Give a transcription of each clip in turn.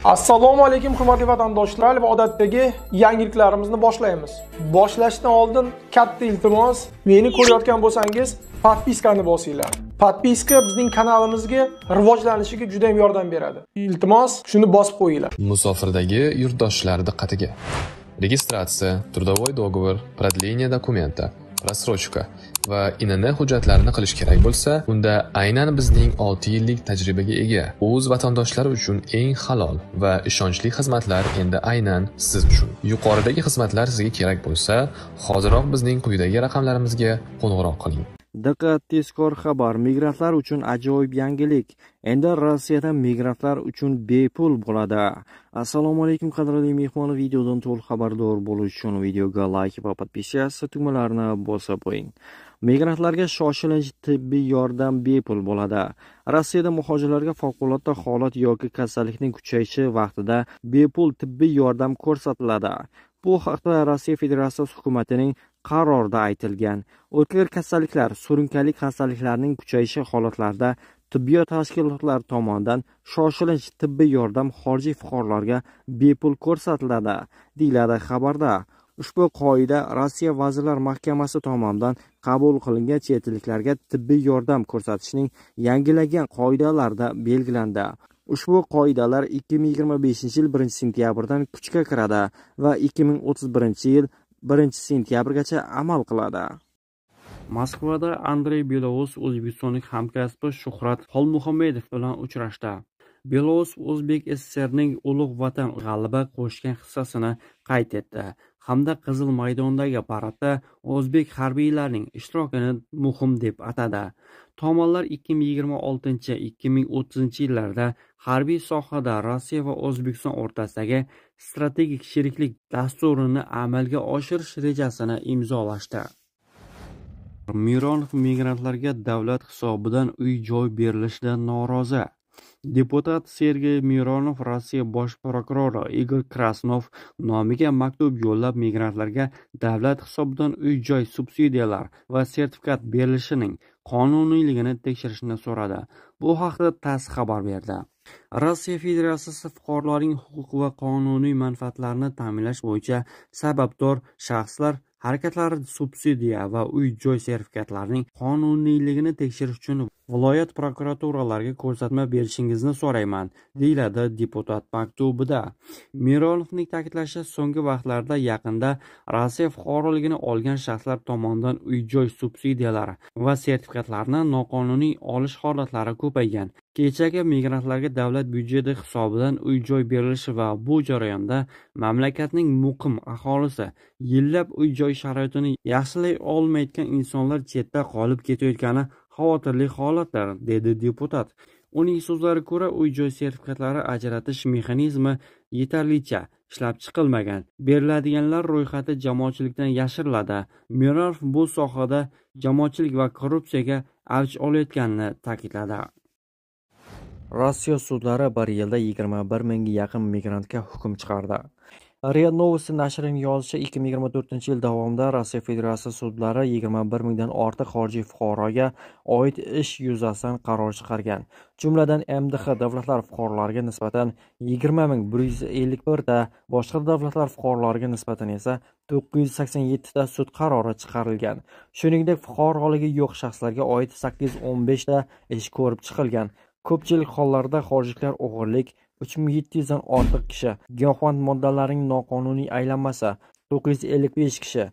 Assalomu alaykum hurmatli vatandoshlar va odatdagi yangiliklarimizni boshlaymiz. Boshlashdan oldin katta iltimos, meni ko'rayotgan bo'lsangiz, podpiskani bosinglar. Podpiska bizning kanalimizga rivojlanishiga juda ham yordam beradi. Iltimos, shuni bosib qo'yinglar. Musofirdagi yurtdoshlar diqqatiga. Registratsiya, трудовой договор, продление документа, рассрочка va INN hujjatlarini qilish kerak bo'lsa, unda aynan bizning 6 yillik tajribaga ega o'z vatandoshlari uchun eng halol va ishonchli xizmatlar endi aynan siz uchun. Yuqoridagi xizmatlar sizga kerak bo'lsa, hoziroq bizning quyidagi raqamlarimizga qo'ng'iroq qiling. Diqqat, tezkor xabar. Migrantlar uchun ajoyib yangilik. Endi Rossiyada migrantlar uchun bepul bo'ladi. Assalomu alaykum qadrli mehmon, videodan to'liq xabardor bo'lish uchun videoga like va podpiskatsiya tugmalarini bosib qo'ying. Migrantlarga shoshilinch tibbiy yordam bepul bo'ladi. Rossiyada muhojirlarga favqulodda holat yoki kasallikning kuchayishi vaqtida bepul tibbiy yordam ko'rsatiladi. Bu haqda Rossiya Federatsiyasi hukumatining qarorida aytilgan. O'tkir kasalliklar, surunkali kasalliklarning kuchayishi holatlarida tibbiyot tashkilotlari tomonidan shoshilinch tibbiy yordam xorijiy fuqarolarga bepul ko'rsatiladi, deyiladi xabarda. Ushbu qoida Rossiya Vazirlar Mahkamasi tomonidan qabul qilingan chet elliklarga tibbiy yordam ko'rsatishning yangilangan qoidalarida belgilandi. Ushbu qoidalar 2025-yil 1-sentyabrdan kuchga kiradi va 2031-yil 1-sentyabrgacha amal qiladi. Moskvada Andrey Belousov o'zbekistonlik hamkasbi Shuhrat Xolmuhammedov bilan uchrashdi. Belousov O'zbek SSRning ulug' vatan g'alaba qo'shgan hissasini qayd etdi hamda Qizil maydondagi paradda o'zbek harbiylarining ishtirokini muhim deb atadi. Tomonlar 2026-2030 yillarda harbiy sohada Rossiya va O'zbekiston o'rtasidagi strategik sheriklik dasturini amalga oshirish rejasini imzolashdi. Mironov migrantlarga davlat hisobidan uy-joy berilishidan norozi. Deputat Sergey Mironov Rossiya bosh prokurori Igor Krasnov nomiga maktub yo'llab migrantlarga davlat hisobidan uy-joy subsidiyalar va sertifikat berilishining qonuniyligini tekshirishni so'radi. Bu haqda TASS xabar berdi. Rossiya Federatsiyasi fuqarolarning huquq va qonuniy manfaatlarini ta'minlash bo'yicha sababdor shaxslar harakatlari subsidiya va uy-joy sertifikatlarining qonuniyligini tekshirish uchun viloyat prokuraturalariga ko'rsatma berishingizni so'rayman, deyiladi deputat maktubida. Mironovning ta'kidlashicha, so'nggi vaqtlarda yaqinda Rossiya fuqaroligini olgan shaxslar tomonidan uy-joy subsidiyalari va sertifikatlarni noqonuniy olish holatlari ko'paygan. Kechagi migrantlarga davlat byudjeti hisobidan uy-joy berilishi va bu jarayonda mamlakatning muqim aholisi yillab uy-joy sharoitini yaxshilay olmayotgan insonlar chetda qolib ketayotgani xavotirli holatlar, dedi deputat. Uning so'zlariga ko'ra, uy-joy sertifikatlari ajratish mexanizmi yetarlicha ishlab chiqilmagan. Beriladiganlar ro'yxati jamoatchilikdan yashiriladi. Mironov bu sohada jamoatchilik va korrupsiyaga avj olayotganini ta'kidladi. Rossiya sudlari bir yilda 21 mingga yaqin migrantga hukm chiqardi. RIA Novosti nashrining yozishicha, 2024 yil davomida Rossiya Federatsiyasi sudlari 21 mingdan ortiq xorijiy fuqaroga oid ish yuzasidan qaror chiqargan. Jumladan MDH davlatlar fuqarolariga nisbatan 20,151 ta, boshqa davlatlar fuqarolariga nisbatan esa 987 ta sud qarori chiqarilgan. Shuningdek, fuqaroligi yo'q shaxslarga oid 815 ta ish ko'rib chiqilgan. Ko'pchilik hollarda xorijliklar o'g'irlik 3700 dan ortiq kishi, giyohvand moddalarning noqonuniy aylanmasi 955 kishi,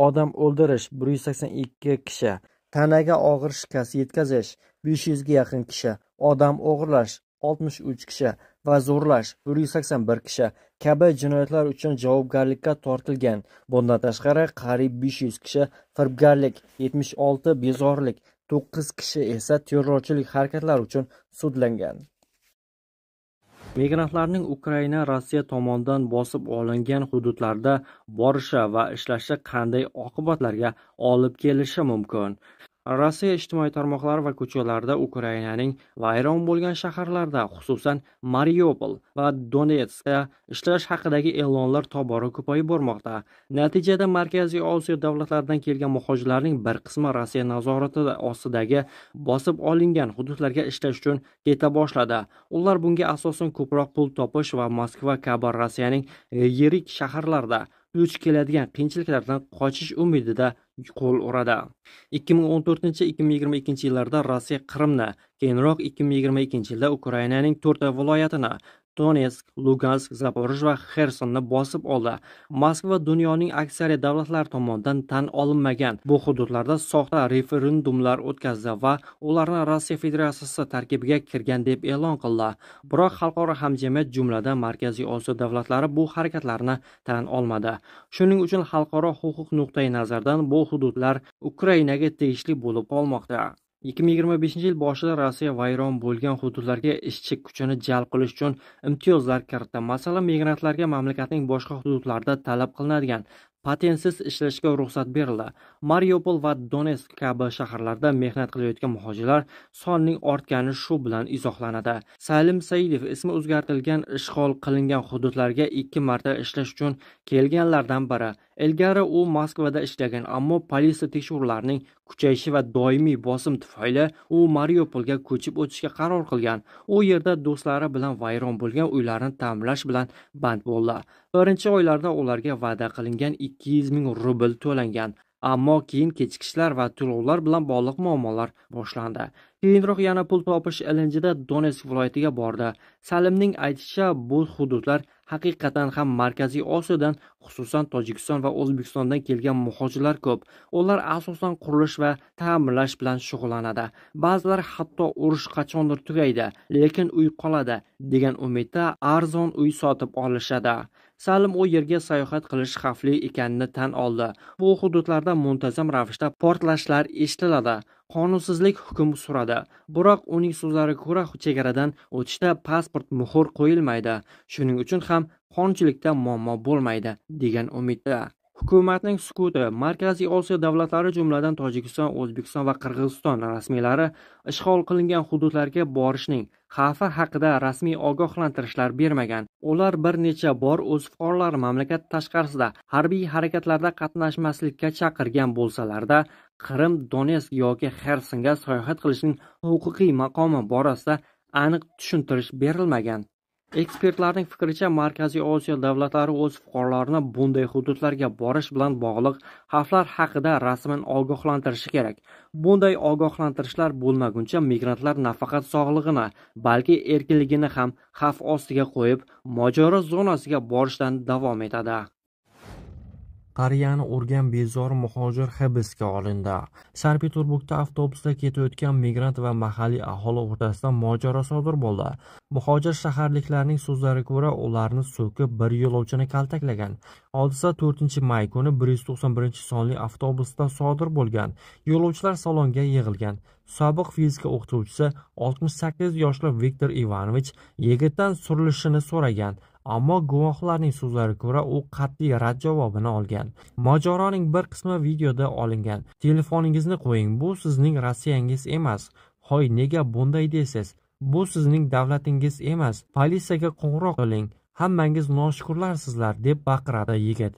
odam o'ldirish 182 kishi, tanaga og'ir shikast yetkazish 500 ga yaqin kishi, odam o'g'irlash 63 kishi va zo'rlash 181 kishi kabi jinoyatlar uchun javobgarlikka tortilgan. Bundan tashqari qariyb 500 kishi firibgarlik, 76 bezorilik, 9 kishi esa terrorchilik harakatlari uchun sudlangan. Migrantlarning Ukraina Rossiya tomonidan bosib olingan hududlarda borishi va ishlashi qanday oqibatlarga olib kelishi mumkin? Rossiya ijtimoiy tarmoqlari va ko'chalarda Ukrainaning vayron bo'lgan shaharlarda, xususan Mariupol va Donetskda ishlash haqidagi e'lonlar tobora ko'payib bormoqda. Natijada Markaziy Osiyo davlatlaridan kelgan muhojirlarning bir qismi Rossiya nazorati ostidagi bosib olingan hududlarga ishlash uchun keta boshladi. Ular bunga asosan ko'proq pul topish va Moskva kabi Rossiyaning yirik shaharlarida duch keladigan qiyinchiliklardan qochish umidida qo'l uradi. 2014-2022 yillarda Rossiya Qrimni, keyinroq 2022 yilda Ukrainaning 4 viloyatini Donetsk, Lugansk, Zaporij va Xersonni bosib oldi. Moskva dunyoning aksariyat davlatlari tomonidan tan olinmagan bu hududlarda soxta referendumlar o'tkazdi va ularni Rossiya Federatsiyasi tarkibiga kirgan deb e'lon qildi. Biroq xalqaro hamjamiyat, jumladan Markaziy Osiyo davlatlari bu harakatlarni tan olmadi. Shuning uchun xalqaro huquq nuqtai nazaridan bu hududlar Ukrainaga tegishli bo'lib qolmoqda. 2025 yil boshida Rossiya vayron bo'lgan hududlarga ishchi kuchini jalb qilish uchun imtiyozlar kiritdi. Masalan, migrantlarga mamlakatning boshqa hududlarida talab qilinadigan patentsiz ishlashga ruxsat berildi. Mariupol va Donetsk kabi shaharlarda mehnat qilayotgan muhojirlar sonining ortgani shu bilan izohlanadi. Salim Saidov ismi o'zgartirilgan ishg'ol qilingan hududlarga 2 marta ishlash uchun kelganlardan biri. Ilgari u Moskvada ishlagan, ammo politsiya tekshiruvlarining kuchayishi va doimiy bosim tufayli u Mariupolga ko'chib o'tishga qaror qilgan. U yerda do'stlari bilan vayron bo'lgan uylarni ta'mirlash bilan band bo'ldi. Birinchi oylarda ularga va'da qilingan 200 ming rubl to'langan. Ammo keyin kechikishlar va to'lovlar bilan bog'liq muammolar boshlandi. Keyinroq yana pul topish ilinjida Donetsk viloyatiga bordi. Salimning aytishicha, bu hududlar haqiqatan ham Markaziy Osiyodan, xususan Tojikiston va O'zbekistondan kelgan muhojirlar ko'p. Ular asosan qurilish va ta'mirlash bilan shug'ullanadi. Ba'zilar hatto urush qachondir tugaydi, lekin uy qoladi degan umidda arzon uy sotib olishadi. Salim u yerga sayohat qilish xavfli ekanini tan oldi. Bu hududlarda muntazam ravishda portlashlar eshitiladi. Qonunsizlik hukm suradi. Biroq uning so'zlariga ko'ra, chegaradan o'tishda pasport muhr qo'yilmaydi. Shuning uchun ham qonunchilikda muammo bo'lmaydi degan umidda. Hukumatning sukuti. Markaziy Osiyo davlatlari, jumladan Tojikiston, O'zbekiston va Qirg'iziston rasmiylari ishg'ol qilingan hududlarga borishning xavfi haqida rasmiy ogohlantirishlar bermagan. Ular bir necha bor o'z fuqarolari mamlakat tashqarisida harbiy harakatlarda qatnashmaslikka chaqirgan bo'lsalarda, Qrim, Donetsk yoki Xersonga sayohat qilishning huquqiy maqomi borasida aniq tushuntirish berilmagan. Ekspertlarning fikricha, Markaziy Osiyo davlatlari o'z fuqarolarini bunday hududlarga borish bilan bog'liq xavflar haqida rasman ogohlantirishi kerak. Bunday ogohlantirishlar bo'lmaguncha migrantlar nafaqat sog'lig'ini, balki erkinligini ham xavf ostiga qo'yib, mojaro zonasiga borishdan davom etadi. Qariyani urgan bezori muhojir hibsga olindi. Sankt-Peterburgda avtobusda ketayotgan migrant va mahalliy aholi o'rtasida mojaro sodir bo'ldi. Muhojir shaharliklarning so'zlariga ko'ra, ularni so'kib, bir yo'lovchini kaltaklagan. Hodisa 4-may kuni 191 sonli avtobusda sodir bo'lgan. Yo'lovchilar salonga yig'ilgan. Sobiq fizika o'qituvchisi 68 yoshli Viktor Ivanovich yigitdan surilishini so'ragan. Ammo guvohlarning so'zlariga ko'ra, u qat'iy rad javobini olgan. Mojaroning bir qismi videoda olingan. Telefoningizni qo'ying, bu sizning Rossiyangiz emas. Hoy, nega bunday deysiz? Bu sizning davlatingiz emas. Politsiyaga qo'ng'iroq qiling. Hammangiz noshukurlarsizlar, deb baqiradi yigit.